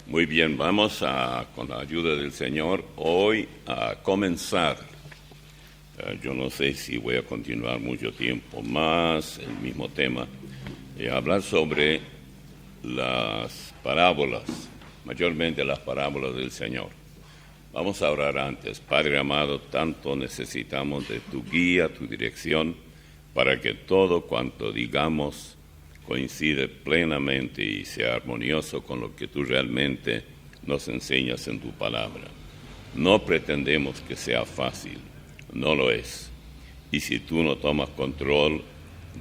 Muy bien, vamos con la ayuda del Señor, hoy a comenzar. Yo no sé si voy a continuar mucho tiempo más, el mismo tema, hablar sobre las parábolas, mayormente las parábolas del Señor. Vamos a orar antes. Padre amado, tanto necesitamos de tu guía, tu dirección, para que todo cuanto digamos coincide plenamente y sea armonioso con lo que tú realmente nos enseñas en tu palabra. No pretendemos que sea fácil, no lo es. Y si tú no tomas control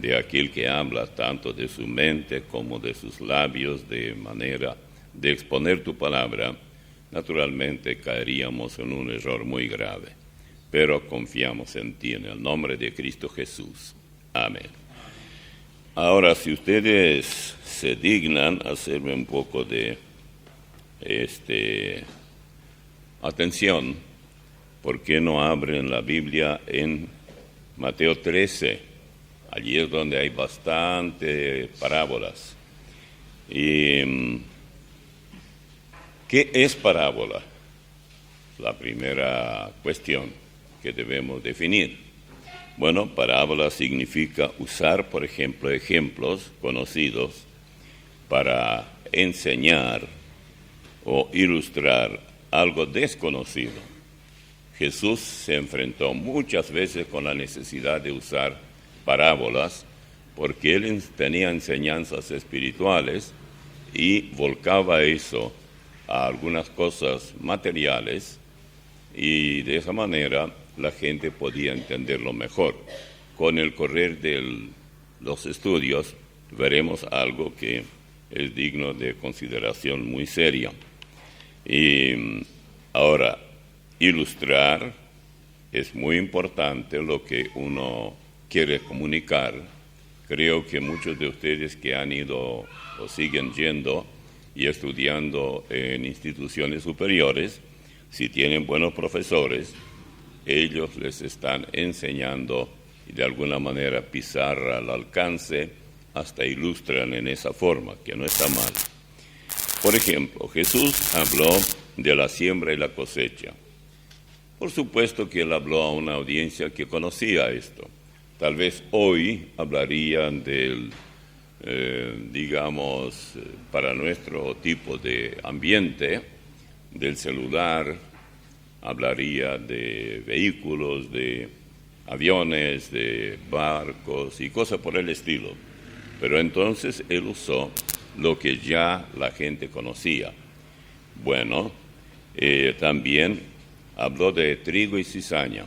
de aquel que habla tanto de su mente como de sus labios, de manera de exponer tu palabra, naturalmente caeríamos en un error muy grave. Pero confiamos en ti, en el nombre de Cristo Jesús. Amén. Ahora, si ustedes se dignan a hacerme un poco de atención, ¿por qué no abren la Biblia en Mateo 13? Allí es donde hay bastante parábolas. ¿Y qué es parábola? La primera cuestión que debemos definir. Bueno, parábola significa usar, por ejemplo, ejemplos conocidos para enseñar o ilustrar algo desconocido. Jesús se enfrentó muchas veces con la necesidad de usar parábolas porque él tenía enseñanzas espirituales y volcaba eso a algunas cosas materiales y de esa manera la gente podía entenderlo mejor. Con el correr de los estudios veremos algo que es digno de consideración muy seria. Y ahora, ilustrar es muy importante lo que uno quiere comunicar. Creo que muchos de ustedes que han ido o siguen yendo y estudiando en instituciones superiores, si tienen buenos profesores, ellos les están enseñando y de alguna manera pizarra al alcance, hasta ilustran en esa forma, que no está mal. Por ejemplo, Jesús habló de la siembra y la cosecha. Por supuesto que él habló a una audiencia que conocía esto. Tal vez hoy hablarían del, para nuestro tipo de ambiente, del celular, hablaría de vehículos, de aviones, de barcos y cosas por el estilo. Pero entonces él usó lo que ya la gente conocía. Bueno, también habló de trigo y cizaña.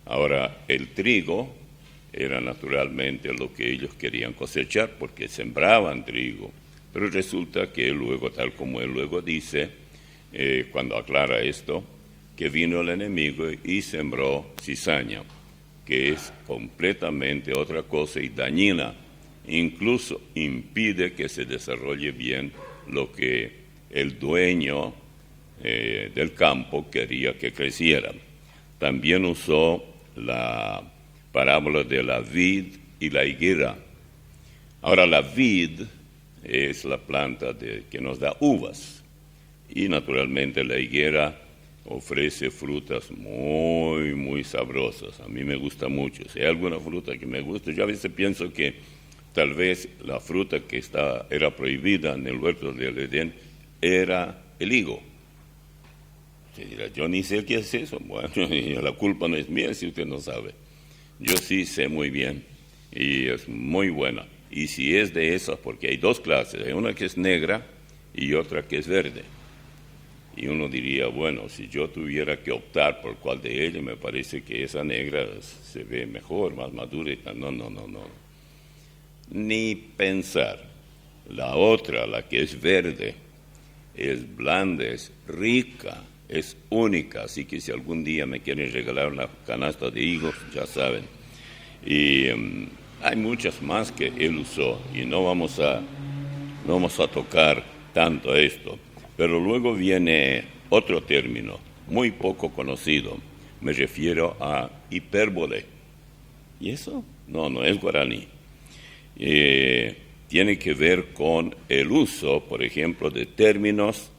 Ahora, el trigo era naturalmente lo que ellos querían cosechar porque sembraban trigo. Pero resulta que luego, tal como él luego dice, cuando aclara esto, que vino el enemigo y sembró cizaña, que es completamente otra cosa y dañina. Incluso impide que se desarrolle bien lo que el dueño del campo quería que creciera. También usó la parábola de la vid y la higuera. Ahora, la vid es la planta que nos da uvas y naturalmente la higuera ofrece frutas muy, muy sabrosas. A mí me gusta mucho. Si hay alguna fruta que me gusta, yo a veces pienso que tal vez la fruta que era prohibida en el huerto del Edén era el higo. Usted dirá, yo ni sé qué es eso. Bueno, la culpa no es mía si usted no sabe. Yo sí sé muy bien y es muy buena. Y si es de esas, porque hay dos clases, hay una que es negra y otra que es verde. Y uno diría, bueno, si yo tuviera que optar por cuál de ellas, me parece que esa negra se ve mejor, más madura y tal. No. Ni pensar. La otra, la que es verde, es blanda, es rica, es única. Así que si algún día me quieren regalar una canasta de higos, ya saben. Y hay muchas más que él usó y no vamos a tocar tanto esto. Pero luego viene otro término, muy poco conocido. Me refiero a hipérbole. ¿Y eso? No es guaraní. Tiene que ver con el uso, por ejemplo, de términos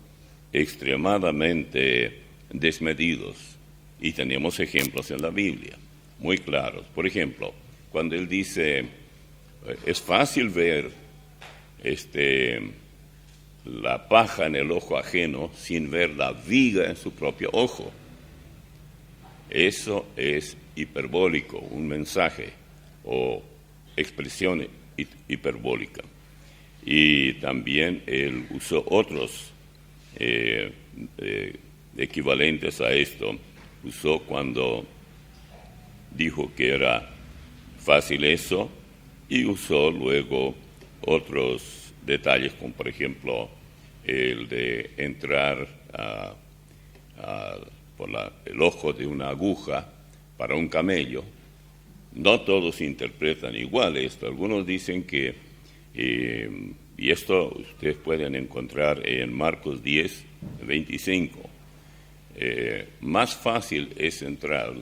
extremadamente desmedidos. Y tenemos ejemplos en la Biblia, muy claros. Por ejemplo, cuando él dice, es fácil ver la paja en el ojo ajeno sin ver la viga en su propio ojo. Eso es hiperbólico, un mensaje o expresión hiperbólica. Y también él usó otros equivalentes a esto. Usó cuando dijo que era fácil eso, y usó luego otros detalles, como por ejemplo el de entrar por el ojo de una aguja para un camello. No todos interpretan igual esto. Algunos dicen que, y esto ustedes pueden encontrar en Marcos 10, 25, más fácil es entrar,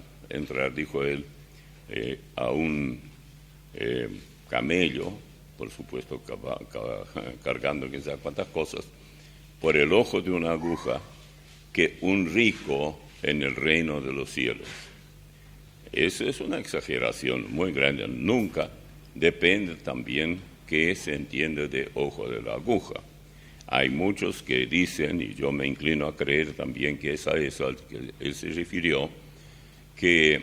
dijo él, a un camello, por supuesto cargando quién sabe cuántas cosas, por el ojo de una aguja, que un rico en el reino de los cielos. Eso es una exageración muy grande. Nunca, depende también qué se entiende de ojo de la aguja. Hay muchos que dicen, y yo me inclino a creer también que es a eso al que él se refirió, que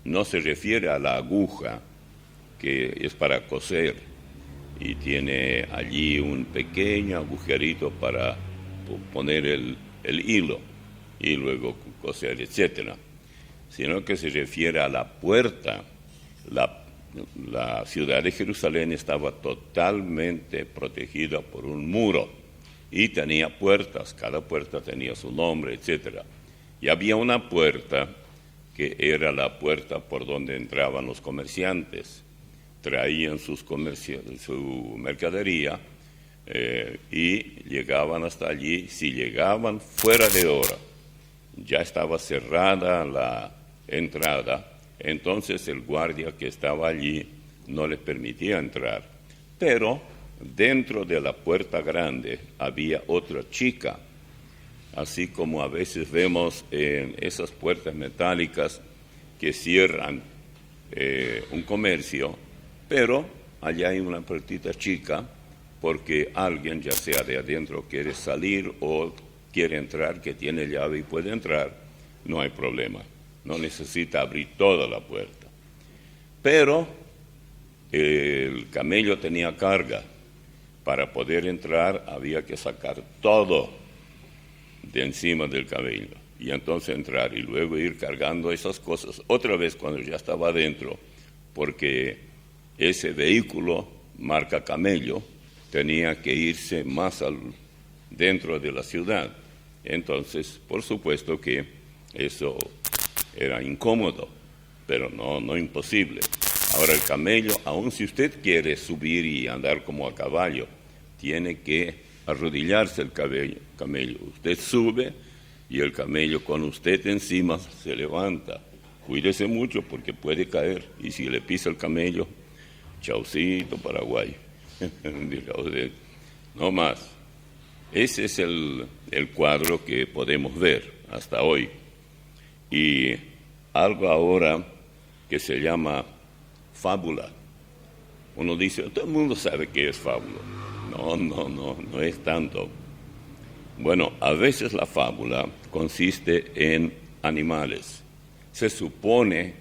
no se refiere a la aguja, que es para coser, y tiene allí un pequeño agujerito para poner el hilo, y luego coser, etcétera, sino que se refiere a la puerta. La ciudad de Jerusalén estaba totalmente protegida por un muro y tenía puertas, cada puerta tenía su nombre, etcétera. Y había una puerta que era la puerta por donde entraban los comerciantes, traían su mercadería y llegaban hasta allí. Si llegaban fuera de hora, ya estaba cerrada la entrada, entonces el guardia que estaba allí no les permitía entrar. Pero dentro de la puerta grande había otra chica, así como a veces vemos en esas puertas metálicas que cierran un comercio, pero allá hay una puertita chica porque alguien, ya sea de adentro, quiere salir o quiere entrar, que tiene llave y puede entrar, no hay problema. No necesita abrir toda la puerta. Pero el camello tenía carga. Para poder entrar había que sacar todo de encima del camello y entonces entrar y luego ir cargando esas cosas otra vez cuando ya estaba adentro, porque ese vehículo marca camello tenía que irse más dentro de la ciudad. Entonces, por supuesto que eso era incómodo, pero no imposible. Ahora el camello, aun si usted quiere subir y andar como a caballo, tiene que arrodillarse el camello. Usted sube y el camello con usted encima se levanta. Cuídese mucho porque puede caer, y si le pisa el camello, chaucito Paraguay. No más. Ese es el cuadro que podemos ver hasta hoy. Y algo ahora que se llama fábula. Uno dice, todo el mundo sabe qué es fábula. No es tanto. Bueno, a veces la fábula consiste en animales. Se supone,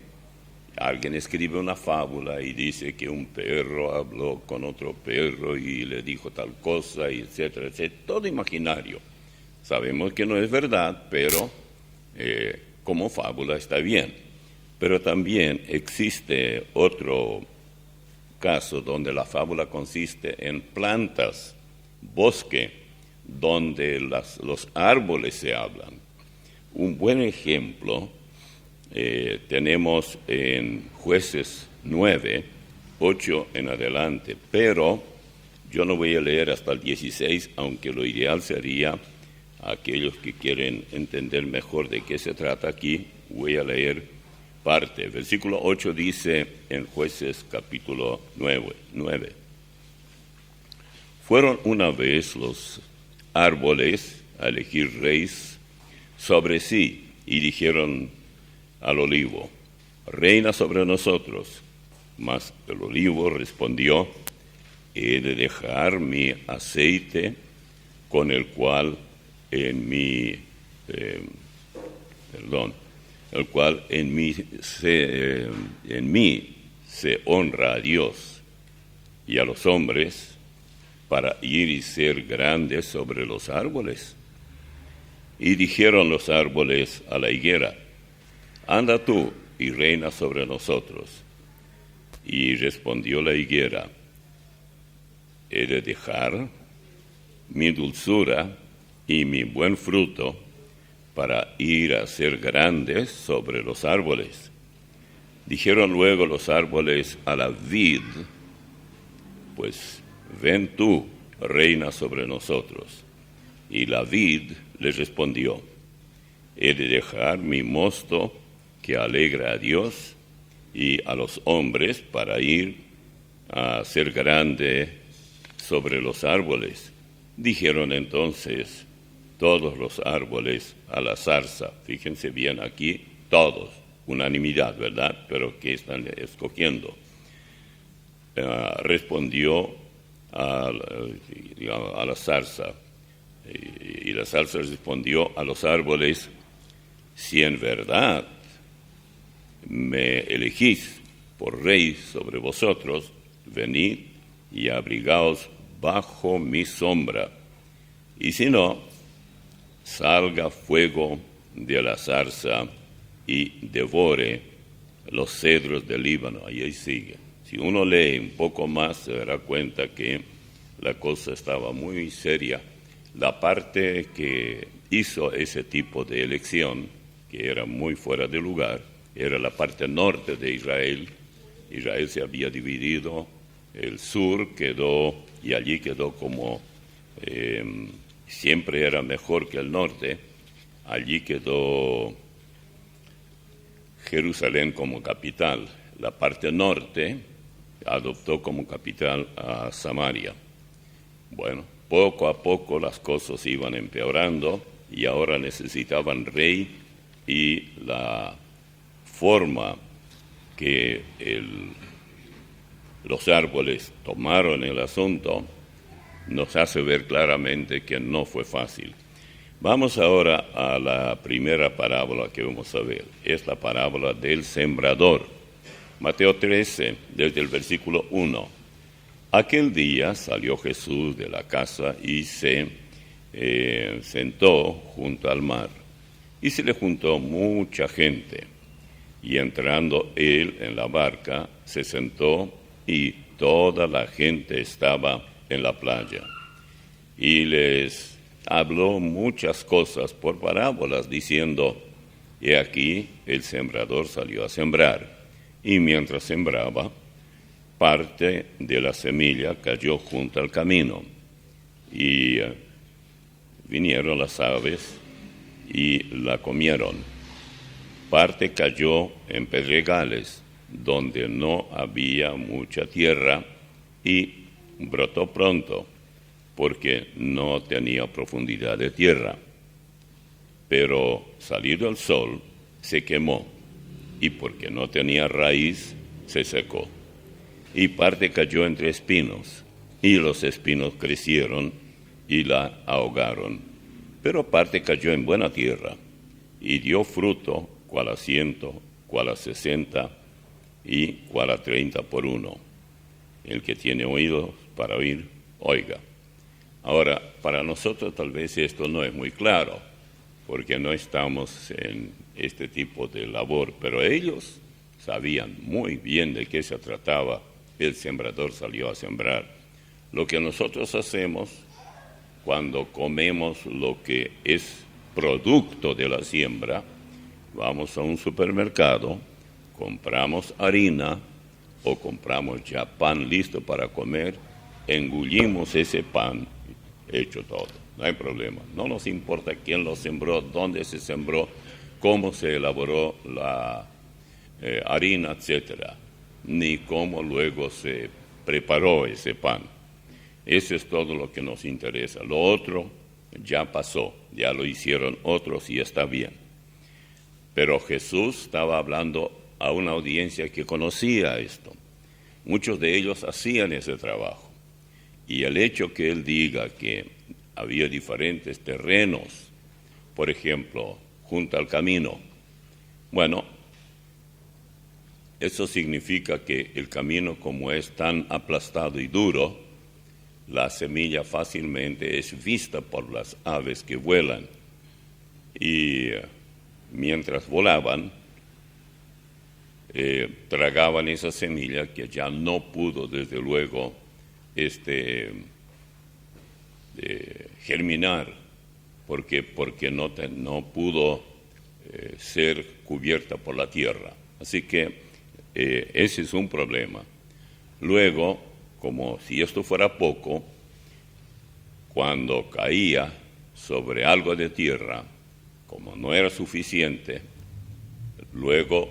alguien escribe una fábula y dice que un perro habló con otro perro y le dijo tal cosa, y etcétera, etcétera. Todo imaginario. Sabemos que no es verdad, pero como fábula está bien. Pero también existe otro caso donde la fábula consiste en plantas, bosque, donde los árboles se hablan. Un buen ejemplo tenemos en Jueces 9, 8 en adelante, pero yo no voy a leer hasta el 16, aunque lo ideal sería, aquellos que quieren entender mejor de qué se trata aquí, voy a leer parte. Versículo 8 dice en Jueces capítulo 9. Fueron una vez los árboles, a elegir reyes sobre sí, y dijeron al olivo: reina sobre nosotros. Mas el olivo respondió: he de dejar mi aceite, con el cual en mí se honra a Dios y a los hombres, para ir y ser grandes sobre los árboles. Y dijeron los árboles a la higuera: anda tú y reina sobre nosotros. Y respondió la higuera: he de dejar mi dulzura y mi buen fruto para ir a ser grandes sobre los árboles. Dijeron luego los árboles a la vid: pues ven tú, reina sobre nosotros. Y la vid les respondió: he de dejar mi mosto que alegra a Dios y a los hombres para ir a ser grande sobre los árboles. Dijeron entonces todos los árboles a la zarza. Fíjense bien aquí, todos, unanimidad, ¿verdad? Pero ¿qué están escogiendo? Respondió a la zarza, y la zarza respondió a los árboles: si en verdad me elegís por rey sobre vosotros, venid y abrigaos bajo mi sombra, y si no, salga fuego de la zarza y devore los cedros del Líbano. Y ahí sigue. Si uno lee un poco más, se dará cuenta que la cosa estaba muy seria. La parte que hizo ese tipo de elección, que era muy fuera de lugar, era la parte norte de Israel. Israel se había dividido, el sur quedó, y allí quedó como siempre era mejor que el norte. Allí quedó Jerusalén como capital. La parte norte adoptó como capital a Samaria. Bueno, poco a poco las cosas iban empeorando y ahora necesitaban rey, y la forma que los árboles tomaron el asunto nos hace ver claramente que no fue fácil. Vamos ahora a la primera parábola que vamos a ver. Es la parábola del sembrador. Mateo 13, desde el versículo 1. Aquel día salió Jesús de la casa y se sentó junto al mar. Y se le juntó mucha gente. Y entrando él en la barca, se sentó, y toda la gente estaba en la playa. Y les habló muchas cosas por parábolas, diciendo: he aquí, el sembrador salió a sembrar, y mientras sembraba, parte de la semilla cayó junto al camino, y vinieron las aves y la comieron. Parte cayó en pedregales, donde no había mucha tierra, y brotó pronto, porque no tenía profundidad de tierra. Pero salido el sol, se quemó, y porque no tenía raíz, se secó. Y parte cayó entre espinos, y los espinos crecieron y la ahogaron. Pero parte cayó en buena tierra, y dio fruto, cual a 100, cual a 60, y cual a 30 por uno. El que tiene oídos para oír, oiga. Ahora, para nosotros tal vez esto no es muy claro, porque no estamos en este tipo de labor, pero ellos sabían muy bien de qué se trataba. El sembrador salió a sembrar. Lo que nosotros hacemos cuando comemos lo que es producto de la siembra, vamos a un supermercado, compramos harina o compramos ya pan listo para comer, engullimos ese pan hecho todo. No hay problema. No nos importa quién lo sembró, dónde se sembró, cómo se elaboró la harina, etcétera, ni cómo luego se preparó ese pan. Eso es todo lo que nos interesa. Lo otro ya pasó, ya lo hicieron otros y está bien. Pero Jesús estaba hablando a una audiencia que conocía esto. Muchos de ellos hacían ese trabajo. Y el hecho que él diga que había diferentes terrenos, por ejemplo, junto al camino, bueno, eso significa que el camino, como es tan aplastado y duro, la semilla fácilmente es vista por las aves que vuelan. Y mientras volaban, tragaban esa semilla que ya no pudo, desde luego, germinar, porque no pudo ser cubierta por la tierra. Así que ese es un problema. Luego, como si esto fuera poco, cuando caía sobre algo de tierra, como no era suficiente, luego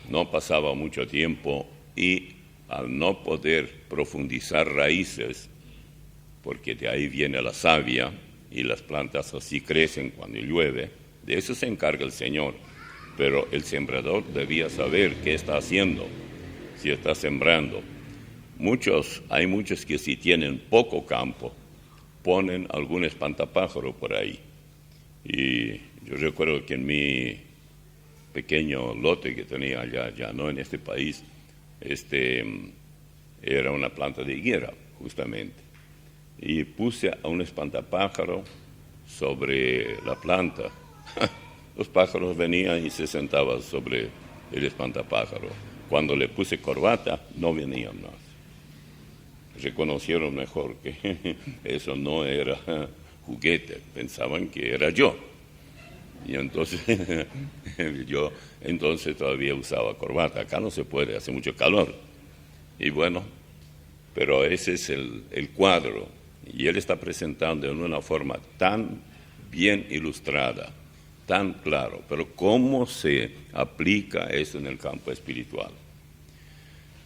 no pasaba mucho tiempo y al no poder profundizar raíces, porque de ahí viene la savia y las plantas así crecen cuando llueve, de eso se encarga el Señor. Pero el sembrador debía saber qué está haciendo, si está sembrando. Hay muchos que si tienen poco campo, ponen algún espantapájaro por ahí. Y yo recuerdo que en mi pequeño lote que tenía allá, ya no en este país, era una planta de higuera, justamente. Y puse a un espantapájaro sobre la planta. Los pájaros venían y se sentaban sobre el espantapájaro. Cuando le puse corbata, no venían más. Reconocieron mejor que eso no era juguete, pensaban que era yo. Y entonces yo todavía usaba corbata. Acá no se puede, hace mucho calor. Y bueno, pero ese es el cuadro. Y él está presentando en una forma tan bien ilustrada, tan claro, pero ¿cómo se aplica eso en el campo espiritual?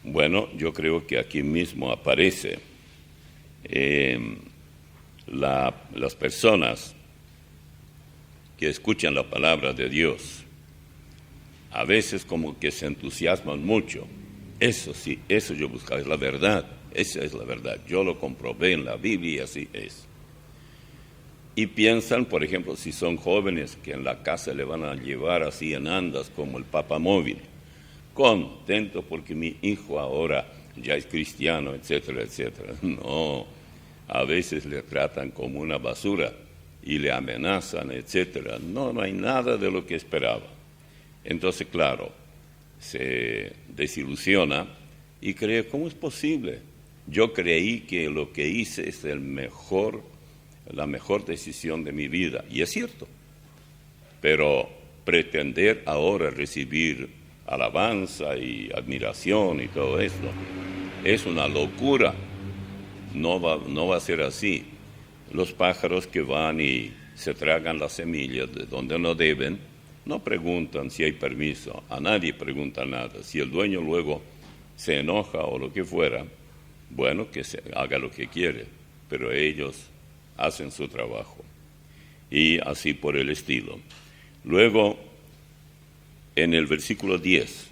Bueno, yo creo que aquí mismo aparece las personas que escuchan la palabra de Dios, a veces como que se entusiasman mucho. Eso sí, eso yo buscaba, es la verdad, esa es la verdad. Yo lo comprobé en la Biblia y así es. Y piensan, por ejemplo, si son jóvenes que en la casa le van a llevar así en andas como el papamóvil, contento porque mi hijo ahora ya es cristiano, etcétera, etcétera. No, a veces le tratan como una basura y le amenazan, etcétera. No hay nada de lo que esperaba. Entonces, claro, se desilusiona y cree, ¿cómo es posible? Yo creí que lo que hice es la mejor decisión de mi vida, y es cierto, pero pretender ahora recibir alabanza y admiración y todo esto es una locura. No va a ser así. Los pájaros que van y se tragan las semillas de donde no deben, no preguntan si hay permiso, a nadie pregunta nada. Si el dueño luego se enoja o lo que fuera, bueno, que se haga lo que quiere, pero ellos hacen su trabajo. Y así por el estilo. Luego, en el versículo 10,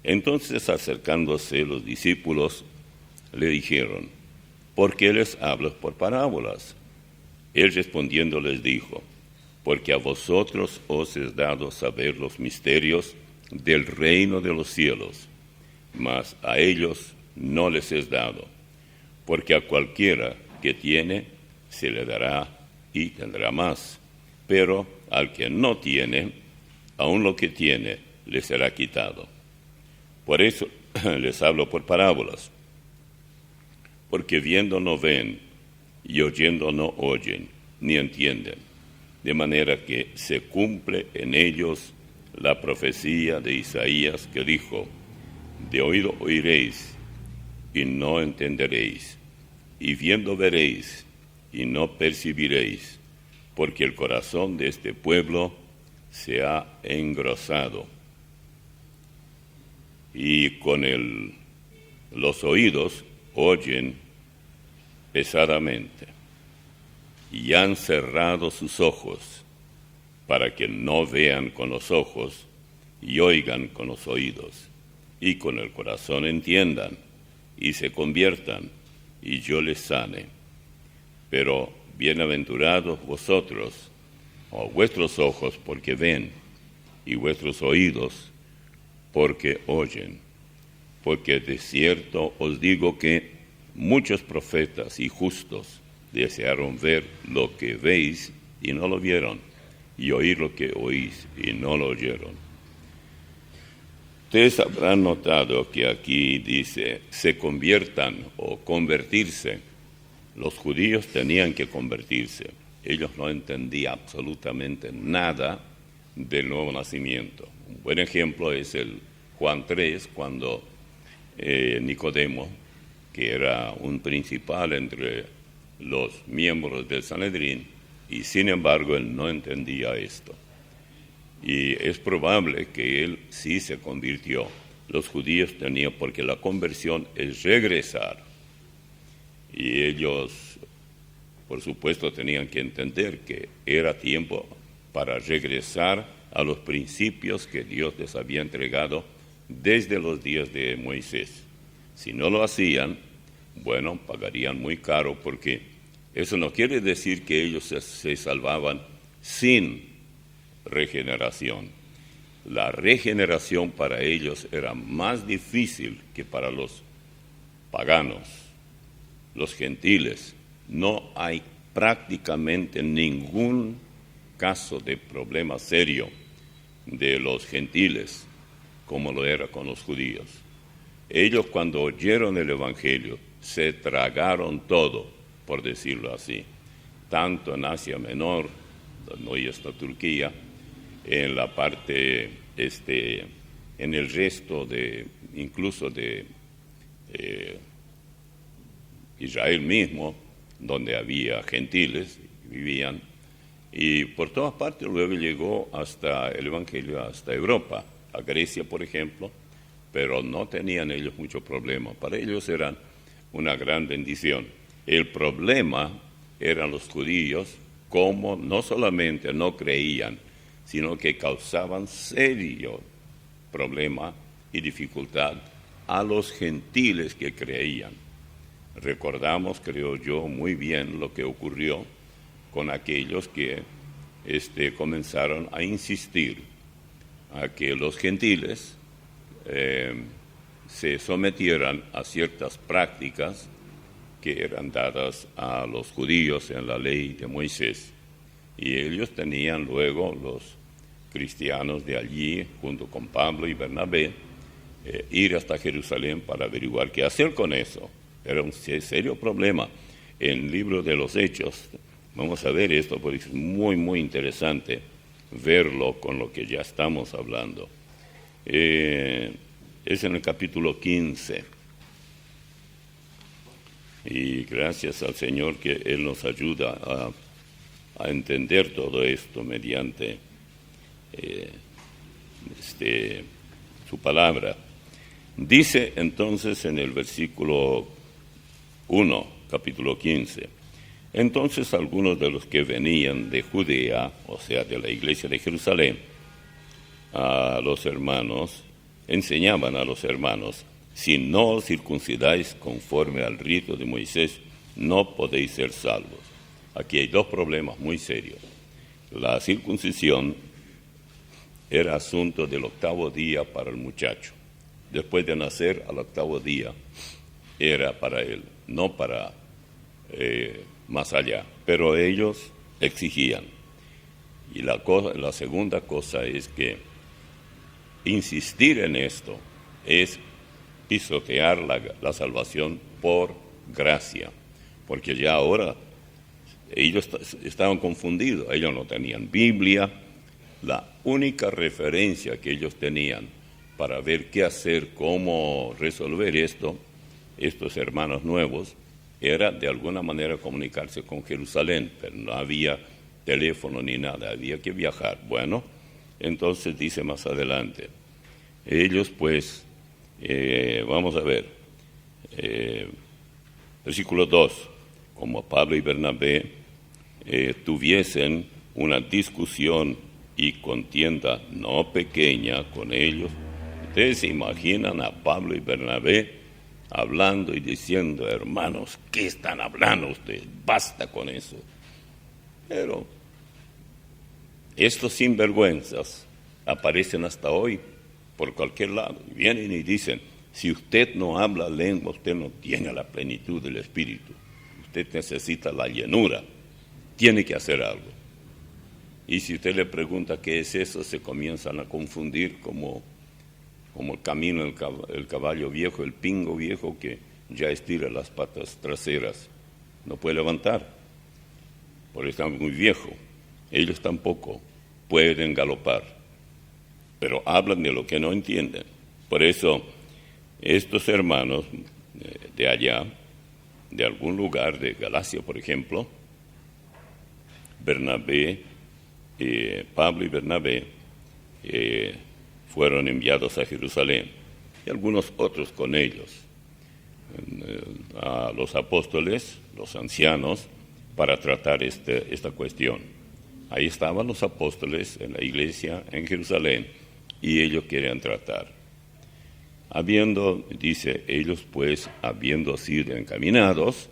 entonces acercándose los discípulos le dijeron, ¿por qué les hablas por parábolas? Él respondiendo les dijo, porque a vosotros os es dado saber los misterios del reino de los cielos, mas a ellos no les es dado, porque a cualquiera que tiene se le dará y tendrá más, pero al que no tiene, aun lo que tiene le será quitado. Por eso les hablo por parábolas, porque viendo no ven y oyendo no oyen, ni entienden, de manera que se cumple en ellos la profecía de Isaías que dijo, de oído oiréis y no entenderéis, y viendo veréis y no percibiréis, porque el corazón de este pueblo se ha engrosado, y con los oídos oyen pesadamente, y han cerrado sus ojos, para que no vean con los ojos y oigan con los oídos, y con el corazón entiendan, y se conviertan, y yo les sane. Pero bienaventurados vosotros, o vuestros ojos porque ven, y vuestros oídos porque oyen. Porque de cierto os digo que muchos profetas y justos desearon ver lo que veis y no lo vieron, y oír lo que oís y no lo oyeron. Ustedes habrán notado que aquí dice, se conviertan o convertirse. Los judíos tenían que convertirse. Ellos no entendían absolutamente nada del nuevo nacimiento. Un buen ejemplo es el Juan 3, cuando Nicodemo, que era un principal entre los miembros del Sanedrín, y sin embargo él no entendía esto. Y es probable que él sí se convirtió. Los judíos tenían, porque la conversión es regresar. Y ellos, por supuesto, tenían que entender que era tiempo para regresar a los principios que Dios les había entregado desde los días de Moisés. Si no lo hacían, bueno, pagarían muy caro, porque eso no quiere decir que ellos se salvaban sin regeneración. La regeneración para ellos era más difícil que para los paganos, los gentiles. No hay prácticamente ningún caso de problema serio de los gentiles como lo era con los judíos. Ellos, cuando oyeron el Evangelio, se tragaron todo, por decirlo así, tanto en Asia Menor, donde hoy está Turquía, en la parte, en el resto de, incluso de Israel mismo, donde había gentiles, vivían, y por todas partes luego llegó hasta el Evangelio, hasta Europa, a Grecia, por ejemplo, pero no tenían ellos mucho problema. Para ellos eran una gran bendición. El problema eran los judíos, como no solamente no creían, sino que causaban serio problema y dificultad a los gentiles que creían. Recordamos, creo yo, muy bien lo que ocurrió con aquellos que comenzaron a insistir a que los gentiles se sometieran a ciertas prácticas que eran dadas a los judíos en la ley de Moisés. Y ellos tenían luego, los cristianos de allí, junto con Pablo y Bernabé, ir hasta Jerusalén para averiguar qué hacer con eso. Era un serio problema. En el libro de los Hechos, vamos a ver esto porque es muy, muy interesante verlo con lo que ya estamos hablando. Es en el capítulo 15. Y gracias al Señor que Él nos ayuda a entender todo esto mediante su palabra. Dice entonces en el versículo 1, capítulo 15, entonces algunos de los que venían de Judea, o sea, de la iglesia de Jerusalén, a los hermanos, enseñaban a los hermanos, si no os circuncidáis conforme al rito de Moisés, no podéis ser salvos. Aquí hay dos problemas muy serios. La circuncisión era asunto del 8º día para el muchacho. Después de nacer, al 8º día, era para él, no para más allá. Pero ellos exigían. Y la segunda cosa es que insistir en esto es pisotear la salvación por gracia, porque ya ahora ellos estaban confundidos, ellos no tenían Biblia. La única referencia que ellos tenían para ver qué hacer, cómo resolver esto, estos hermanos nuevos, era de alguna manera comunicarse con Jerusalén, pero no había teléfono ni nada, había que viajar. Bueno, entonces dice más adelante, ellos pues, vamos a ver, versículo 2, como Pablo y Bernabé tuviesen una discusión y contienda no pequeña con ellos. Ustedes se imaginan a Pablo y Bernabé hablando y diciendo: hermanos, ¿qué están hablando ustedes? Basta con eso. Pero estos sinvergüenzas aparecen hasta hoy por cualquier lado. Vienen y dicen: si usted no habla lengua, usted no tiene la plenitud del Espíritu. Usted necesita la llenura. Tiene que hacer algo. Y si usted le pregunta qué es eso, se comienzan a confundir como el camino el caballo viejo, el pingo viejo que ya estira las patas traseras. No puede levantar, porque está muy viejo. Ellos tampoco pueden galopar, pero hablan de lo que no entienden. Por eso, estos hermanos de allá, de algún lugar de Galacia, por ejemplo, Pablo y Bernabé fueron enviados a Jerusalén, y algunos otros con ellos, a los apóstoles, los ancianos, para tratar esta cuestión. Ahí estaban los apóstoles en la iglesia en Jerusalén, y ellos querían tratar. Dice, ellos pues, habiendo sido encaminados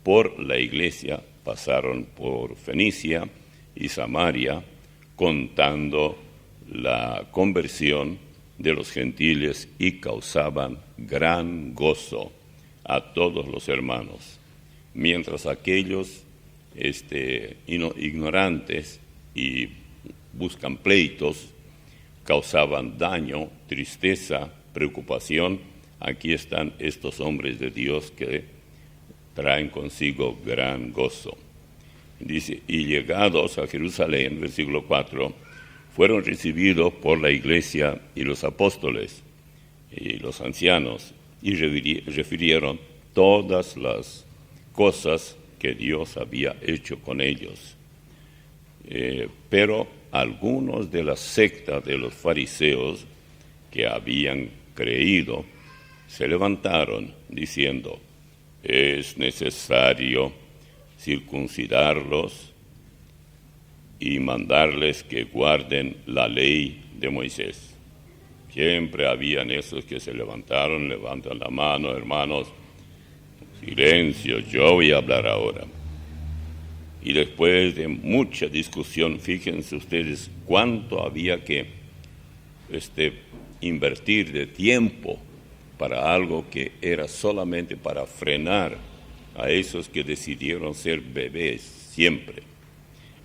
por la iglesia, pasaron por Fenicia y Samaria, contando la conversión de los gentiles, y causaban gran gozo a todos los hermanos, mientras aquellos ignorantes y buscan pleitos causaban daño, tristeza, preocupación. Aquí están estos hombres de Dios que traen consigo gran gozo. Dice, y llegados a Jerusalén, versículo 4, fueron recibidos por la iglesia y los apóstoles y los ancianos, y refirieron todas las cosas que Dios había hecho con ellos. Pero algunos de la secta de los fariseos que habían creído se levantaron diciendo: es necesario circuncidarlos y mandarles que guarden la ley de Moisés. Siempre habían esos que se levantaron, levantan la mano: hermanos, silencio, yo voy a hablar ahora. Y después de mucha discusión, fíjense ustedes cuánto había que invertir de tiempo para algo que era solamente para frenar a esos que decidieron ser bebés siempre.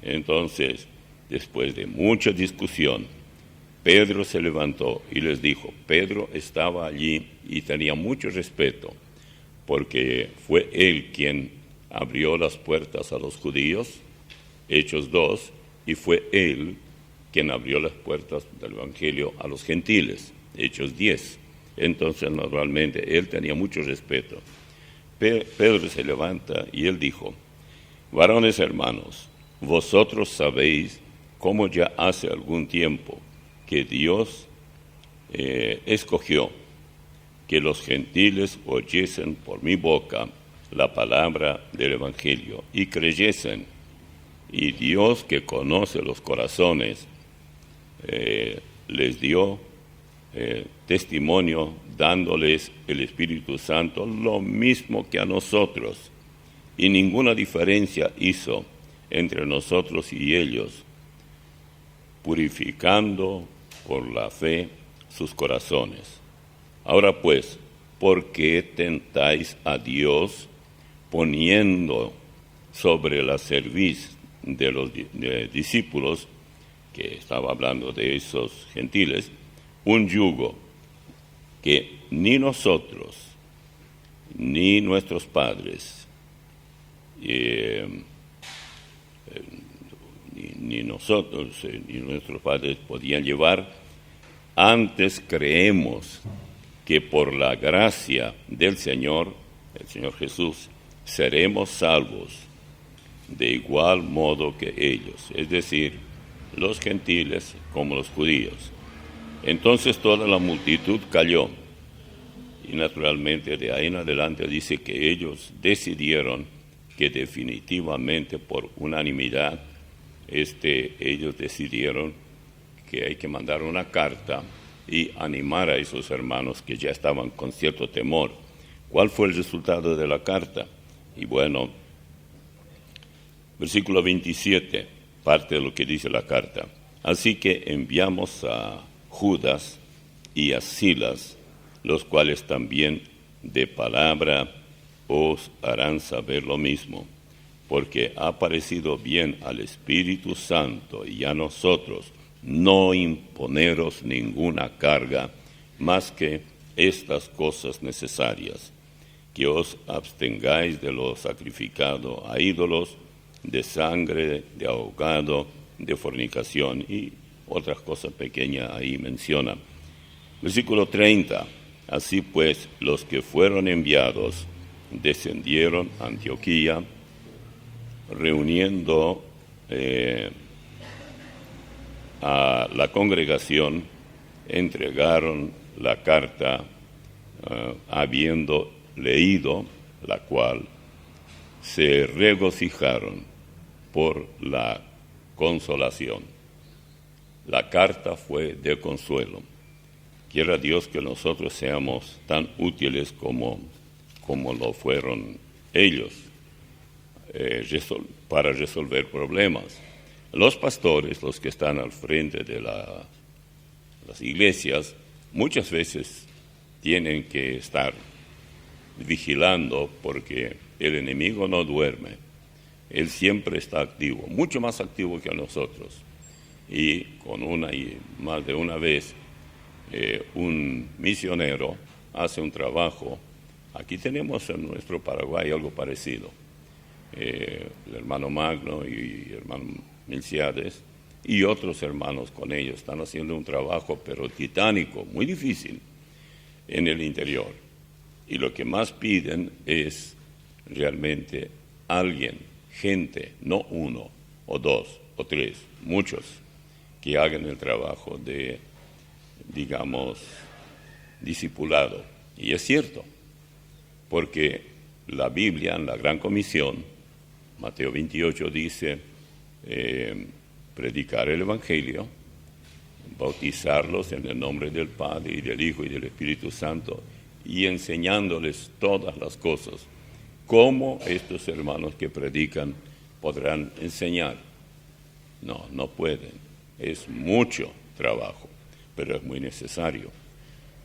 Entonces, después de mucha discusión, Pedro se levantó y les dijo. Pedro estaba allí y tenía mucho respeto, porque fue él quien abrió las puertas a los judíos, Hechos 2, y fue él quien abrió las puertas del Evangelio a los gentiles, Hechos 10. Entonces, naturalmente, él tenía mucho respeto. Pedro se levanta y él dijo: varones hermanos, vosotros sabéis cómo ya hace algún tiempo que Dios escogió que los gentiles oyesen por mi boca la palabra del Evangelio y creyesen. Y Dios, que conoce los corazones, les dio testimonio dándoles el Espíritu Santo, lo mismo que a nosotros, y ninguna diferencia hizo entre nosotros y ellos, purificando por la fe sus corazones. Ahora pues, ¿por qué tentáis a Dios poniendo sobre la cerviz de los discípulos, que estaba hablando de esos gentiles, un yugo que ni nosotros, ni nuestros padres, ni nuestros padres podían llevar? Antes creemos que por la gracia del Señor, el Señor Jesús, seremos salvos de igual modo que ellos, es decir, los gentiles como los judíos. Entonces toda la multitud calló, y naturalmente de ahí en adelante dice que ellos decidieron que definitivamente por unanimidad ellos decidieron que hay que mandar una carta y animar a esos hermanos que ya estaban con cierto temor. ¿Cuál fue el resultado de la carta? Y bueno, versículo 27, parte de lo que dice la carta. Así que enviamos a Judas y a Silas, los cuales también de palabra os harán saber lo mismo, porque ha parecido bien al Espíritu Santo y a nosotros no imponeros ninguna carga más que estas cosas necesarias, que os abstengáis de lo sacrificado a ídolos, de sangre, de ahogado, de fornicación y otras cosas pequeñas ahí menciona. Versículo 30. Así pues, los que fueron enviados descendieron a Antioquía, reuniendo a la congregación, entregaron la carta habiendo leído la cual, se regocijaron por la consolación. La carta fue de consuelo. Quiera Dios que nosotros seamos tan útiles como lo fueron ellos para resolver problemas. Los pastores, los que están al frente de las iglesias, muchas veces tienen que estar vigilando porque el enemigo no duerme. Él siempre está activo, mucho más activo que nosotros. Y con una y más de una vez, un misionero hace un trabajo. Aquí tenemos en nuestro Paraguay algo parecido. El hermano Magno y el hermano Milciades y otros hermanos con ellos están haciendo un trabajo pero titánico, muy difícil en el interior. Y lo que más piden es realmente alguien, gente, no uno o dos o tres, muchos, que hagan el trabajo de, digamos, discipulado. Y es cierto, porque la Biblia en la Gran Comisión, Mateo 28 dice, predicar el Evangelio, bautizarlos en el nombre del Padre y del Hijo y del Espíritu Santo, y enseñándoles todas las cosas. ¿Cómo estos hermanos que predican podrán enseñar? No pueden. Es mucho trabajo, pero es muy necesario.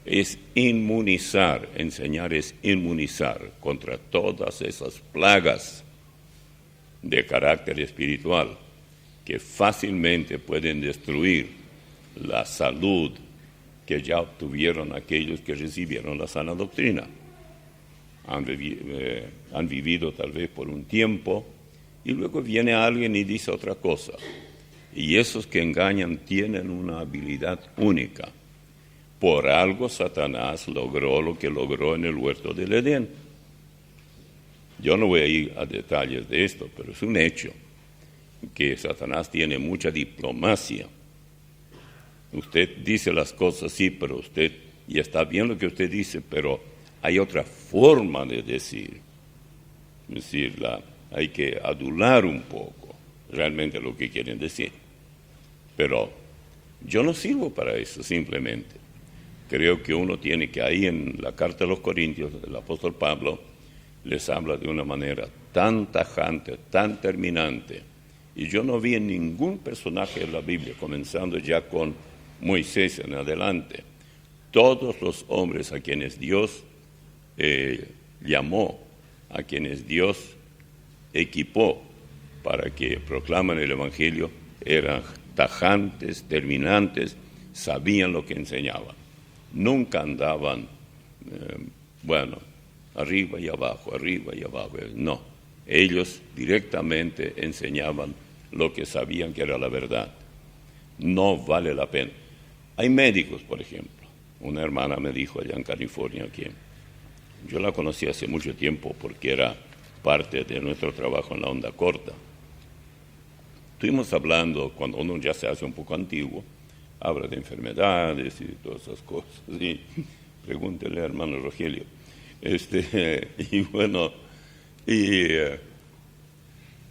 Es inmunizar, enseñar es inmunizar contra todas esas plagas de carácter espiritual que fácilmente pueden destruir la salud que ya obtuvieron aquellos que recibieron la sana doctrina. Han vivido tal vez por un tiempo y luego viene alguien y dice otra cosa. Y esos que engañan tienen una habilidad única. Por algo Satanás logró lo que logró en el huerto del Edén. Yo no voy a ir a detalles de esto, pero es un hecho que Satanás tiene mucha diplomacia. Usted dice las cosas, sí, pero usted, y está bien lo que usted dice, pero hay otra forma de decir. Es decir, hay que adular un poco realmente lo que quieren decir. Pero yo no sirvo para eso, simplemente. Creo que uno tiene que, ahí en la carta de los Corintios, el apóstol Pablo les habla de una manera tan tajante, tan terminante. Y yo no vi en ningún personaje de la Biblia, comenzando ya con Moisés en adelante, todos los hombres a quienes Dios llamó, a quienes Dios equipó para que proclaman el Evangelio, eran tajantes, terminantes, sabían lo que enseñaban. Nunca andaban, arriba y abajo, no. Ellos directamente enseñaban lo que sabían que era la verdad. No vale la pena. Hay médicos, por ejemplo. Una hermana me dijo allá en California que yo la conocí hace mucho tiempo porque era parte de nuestro trabajo en la onda corta. Estuvimos hablando, cuando uno ya se hace un poco antiguo, habla de enfermedades y todas esas cosas. Y pregúntele al hermano Rogelio.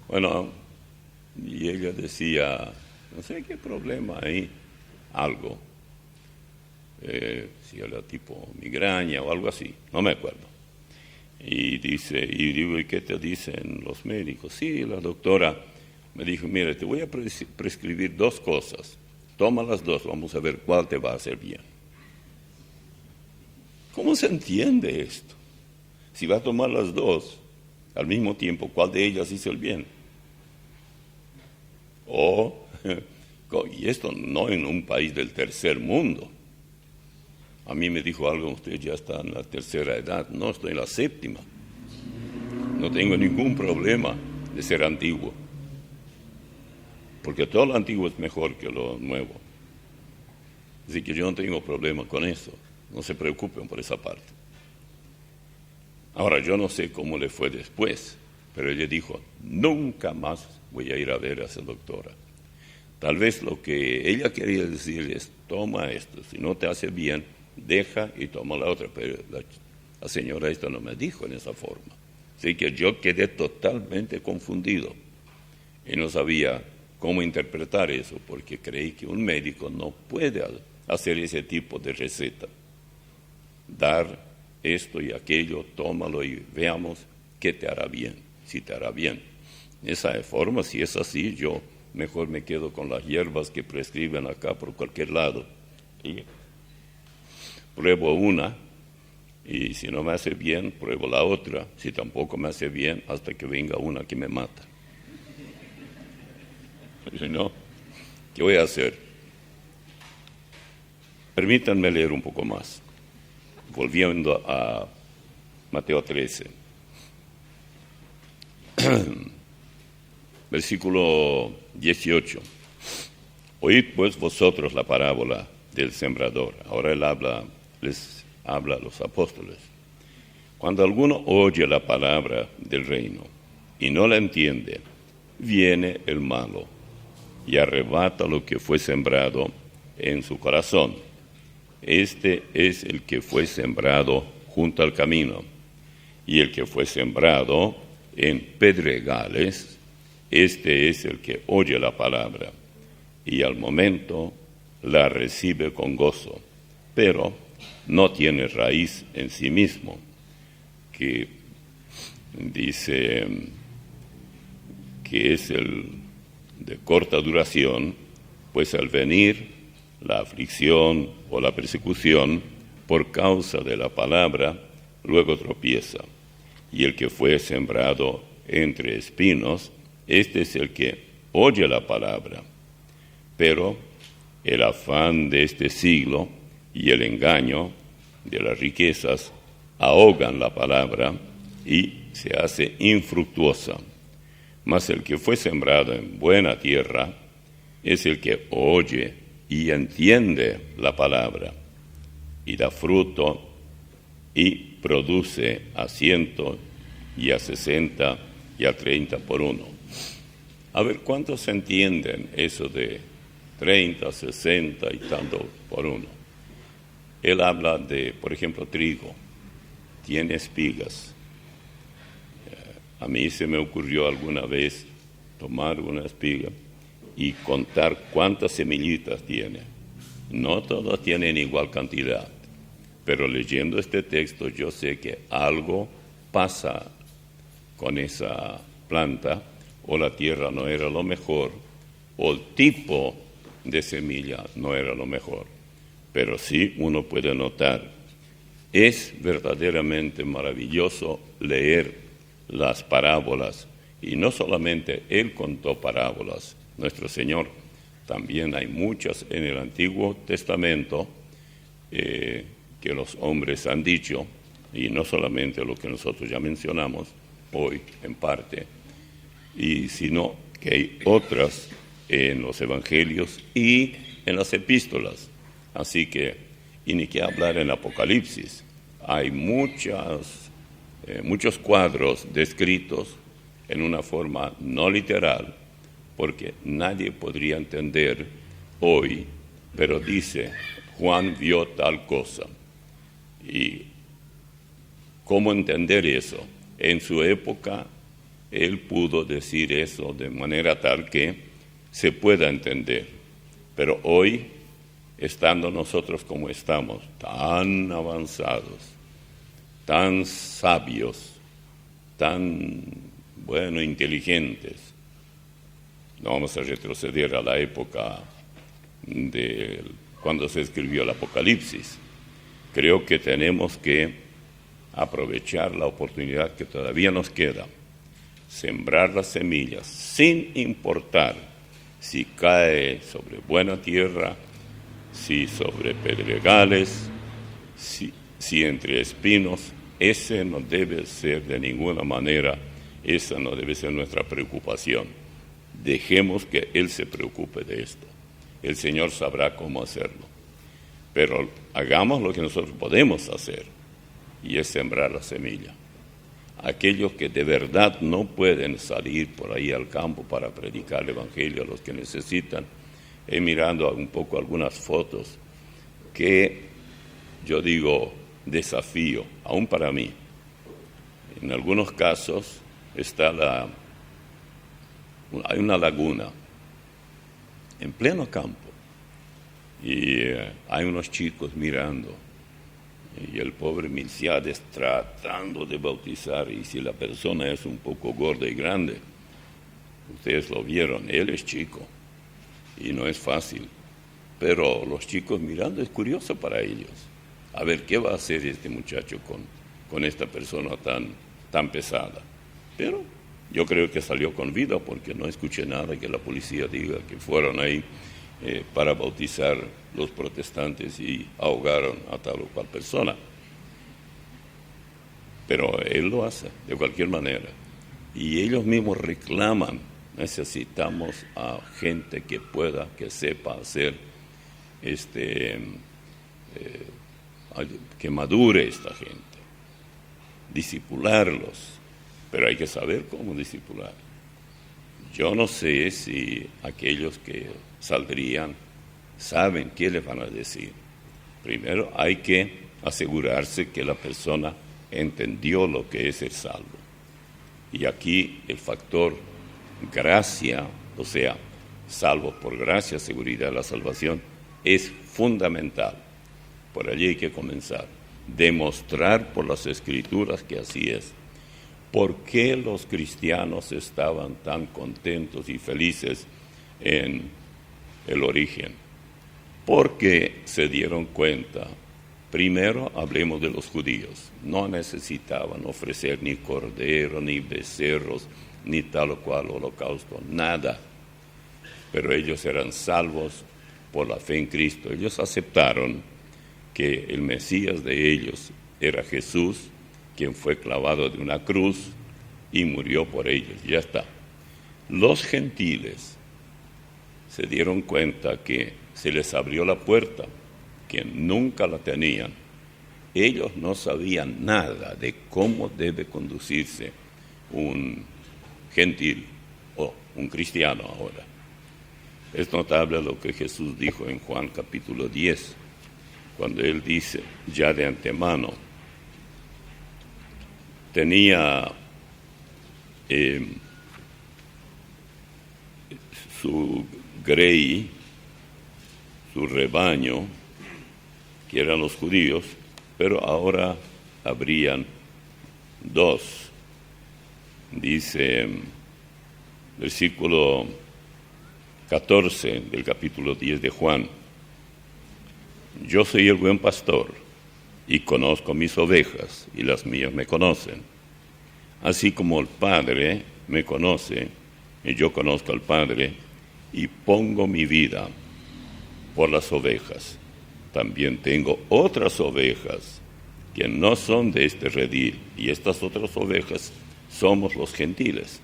Bueno, y ella decía, no sé qué problema hay, algo, si era tipo migraña o algo así, no me acuerdo. Y digo, ¿y qué te dicen los médicos? Sí, la doctora me dijo, mira, te voy a prescribir 2 cosas, toma las 2, vamos a ver cuál te va a hacer bien. ¿Cómo se entiende esto? Si va a tomar las 2, al mismo tiempo, ¿cuál de ellas hizo el bien? Y esto no en un país del tercer mundo. A mí me dijo algo, usted ya está en la tercera edad. No, estoy en la 7ª. No tengo ningún problema de ser antiguo. Porque todo lo antiguo es mejor que lo nuevo. Así que yo no tengo problema con eso. No se preocupen por esa parte. Ahora, yo no sé cómo le fue después, pero ella dijo, nunca más voy a ir a ver a esa doctora. Tal vez lo que ella quería decir es, toma esto, si no te hace bien, deja y toma la otra. Pero la señora esta no me dijo en esa forma. Así que yo quedé totalmente confundido y no sabía cómo interpretar eso, porque creí que un médico no puede hacer ese tipo de receta. Dar esto y aquello, tómalo y veamos qué te hará bien, si te hará bien. De esa forma, si es así, yo mejor me quedo con las hierbas que prescriben acá por cualquier lado. Y pruebo una, y si no me hace bien, pruebo la otra. Si tampoco me hace bien, hasta que venga una que me mata. Si no, ¿qué voy a hacer? Permítanme leer un poco más. Volviendo a Mateo 13. Versículo 18. Oíd pues vosotros la parábola del sembrador. Ahora les habla a los apóstoles. Cuando alguno oye la palabra del reino y no la entiende, viene el malo y arrebata lo que fue sembrado en su corazón. Este es el que fue sembrado junto al camino, y el que fue sembrado en pedregales, este es el que oye la palabra, y al momento la recibe con gozo, pero no tiene raíz en sí mismo, que dice que es el de corta duración, pues al venir la aflicción o la persecución por causa de la palabra, luego tropieza. Y el que fue sembrado entre espinos, este es el que oye la palabra. Pero el afán de este siglo y el engaño de las riquezas ahogan la palabra y se hace infructuosa. Mas el que fue sembrado en buena tierra es el que oye y entiende la palabra, y da fruto, y produce a 100, y a 60, y a 30 por uno. A ver, ¿cuántos entienden eso de 30, 60 y tanto por uno? Él habla de, por ejemplo, trigo, tiene espigas. A mí se me ocurrió alguna vez tomar una espiga y contar cuántas semillitas tiene. No todas tienen igual cantidad, pero leyendo este texto yo sé que algo pasa con esa planta, o la tierra no era lo mejor, o el tipo de semilla no era lo mejor. Pero sí uno puede notar, es verdaderamente maravilloso leer las parábolas, y no solamente él contó parábolas, nuestro Señor. También hay muchas en el Antiguo Testamento que los hombres han dicho, y no solamente lo que nosotros ya mencionamos hoy en parte, sino que hay otras en los Evangelios y en las epístolas. Así que, y ni que hablar en Apocalipsis, hay muchos cuadros descritos en una forma no literal, porque nadie podría entender hoy, pero dice, Juan vio tal cosa. ¿Y cómo entender eso? En su época Él pudo decir eso de manera tal que se pueda entender. Pero hoy, estando nosotros como estamos, tan avanzados, tan sabios, tan, inteligentes, no vamos a retroceder a la época de cuando se escribió el Apocalipsis. Creo que tenemos que aprovechar la oportunidad que todavía nos queda, sembrar las semillas, sin importar si cae sobre buena tierra, si sobre pedregales, si entre espinos. Ese no debe ser de ninguna manera, esa no debe ser nuestra preocupación. Dejemos que Él se preocupe de esto. El Señor sabrá cómo hacerlo. Pero hagamos lo que nosotros podemos hacer, y es sembrar la semilla. Aquellos que de verdad no pueden salir por ahí al campo para predicar el Evangelio a los que necesitan, he mirado un poco algunas fotos que yo digo desafío, aún para mí. En algunos casos hay una laguna en pleno campo y hay unos chicos mirando. Y el pobre Milciades tratando de bautizar, y si la persona es un poco gorda y grande, ustedes lo vieron, él es chico, y no es fácil. Pero los chicos mirando es curioso para ellos. A ver, ¿qué va a hacer este muchacho con esta persona tan pesada? Pero yo creo que salió con vida, porque no escuché nada que la policía diga que fueron ahí para bautizar los protestantes y ahogaron a tal o cual persona. Pero él lo hace de cualquier manera. Y ellos mismos reclaman, necesitamos a gente que sepa hacer, que madure esta gente, discipularlos, pero hay que saber cómo discipular. Yo no sé si aquellos que saldrían saben qué les van a decir. Primero hay que asegurarse que la persona entendió lo que es el salvo. Y aquí el factor gracia, o sea, salvos por gracia, seguridad de la salvación, es fundamental. Por allí hay que comenzar. Demostrar por las Escrituras que así es. ¿Por qué los cristianos estaban tan contentos y felices en el origen? Porque se dieron cuenta. Primero hablemos de los judíos. No necesitaban ofrecer ni cordero, ni becerros, ni tal o cual holocausto, nada. Pero ellos eran salvos por la fe en Cristo. Ellos aceptaron que el Mesías de ellos era Jesús, quien fue clavado de una cruz y murió por ellos. Ya está. Los gentiles se dieron cuenta que se les abrió la puerta, que nunca la tenían. Ellos no sabían nada de cómo debe conducirse un gentil o un cristiano ahora. Es notable lo que Jesús dijo en Juan capítulo 10, cuando Él dice, ya de antemano, tenía su grey, su rebaño, que eran los judíos, pero ahora habrían dos. Dice, versículo 14 del capítulo 10 de Juan, yo soy el buen pastor y conozco mis ovejas y las mías me conocen. Así como el Padre me conoce y yo conozco al Padre y pongo mi vida por las ovejas. También tengo otras ovejas que no son de este redil, y estas otras ovejas somos los gentiles.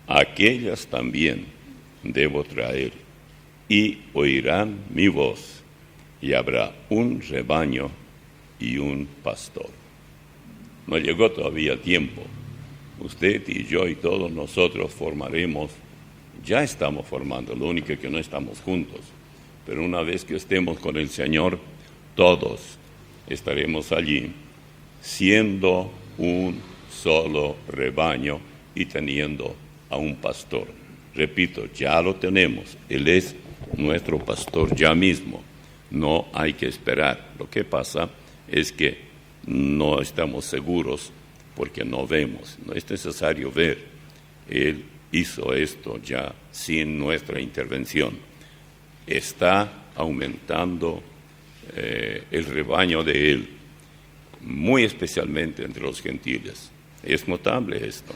Aquellas también debo traer, y oirán mi voz, y habrá un rebaño y un pastor. No llegó todavía el tiempo. Usted y yo y todos nosotros formaremos, ya estamos formando, lo único que no estamos juntos. Pero una vez que estemos con el Señor, todos estaremos allí, siendo un solo rebaño y teniendo a un pastor. Repito, ya lo tenemos. Él es nuestro pastor ya mismo. No hay que esperar. Lo que pasa es que no estamos seguros porque no vemos. No es necesario ver. Él hizo esto ya sin nuestra intervención. Está aumentando el rebaño de Él, muy especialmente entre los gentiles. Es notable esto.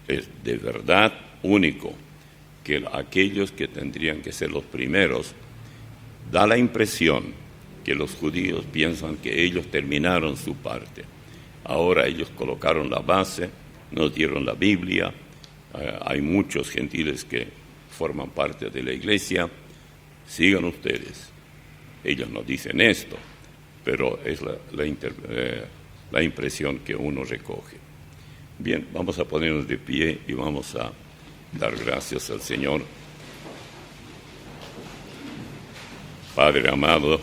Es de verdad único que aquellos que tendrían que ser los primeros, da la impresión que los judíos piensan que ellos terminaron su parte. Ahora ellos colocaron la base, nos dieron la Biblia, hay muchos gentiles que forman parte de la iglesia, sigan ustedes. Ellos no dicen esto, pero es la impresión que uno recoge. Bien, vamos a ponernos de pie y vamos a dar gracias al Señor. Padre amado,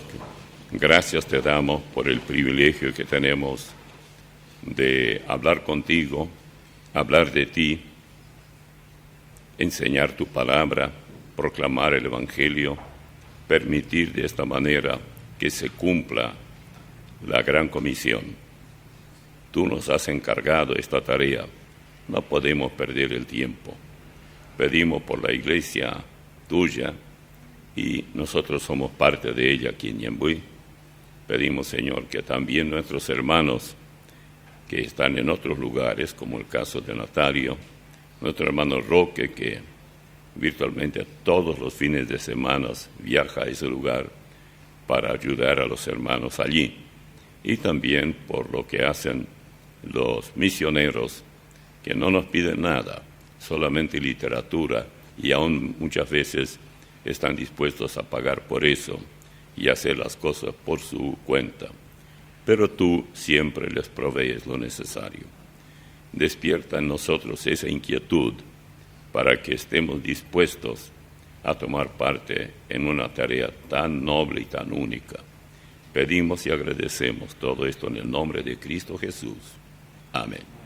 gracias te damos por el privilegio que tenemos de hablar contigo, hablar de ti, enseñar tu palabra, proclamar el Evangelio, permitir de esta manera que se cumpla la gran comisión. Tú nos has encargado esta tarea, no podemos perder el tiempo. Pedimos por la iglesia tuya y nosotros somos parte de ella aquí en Ñembuy. Pedimos, Señor, que también nuestros hermanos que están en otros lugares, como el caso de Natario, nuestro hermano Roque, que virtualmente todos los fines de semana viaja a ese lugar para ayudar a los hermanos allí, y también por lo que hacen los misioneros, que no nos piden nada, solamente literatura, y aún muchas veces están dispuestos a pagar por eso y hacer las cosas por su cuenta. Pero tú siempre les provees lo necesario. Despierta en nosotros esa inquietud para que estemos dispuestos a tomar parte en una tarea tan noble y tan única. Pedimos y agradecemos todo esto en el nombre de Cristo Jesús. Amén.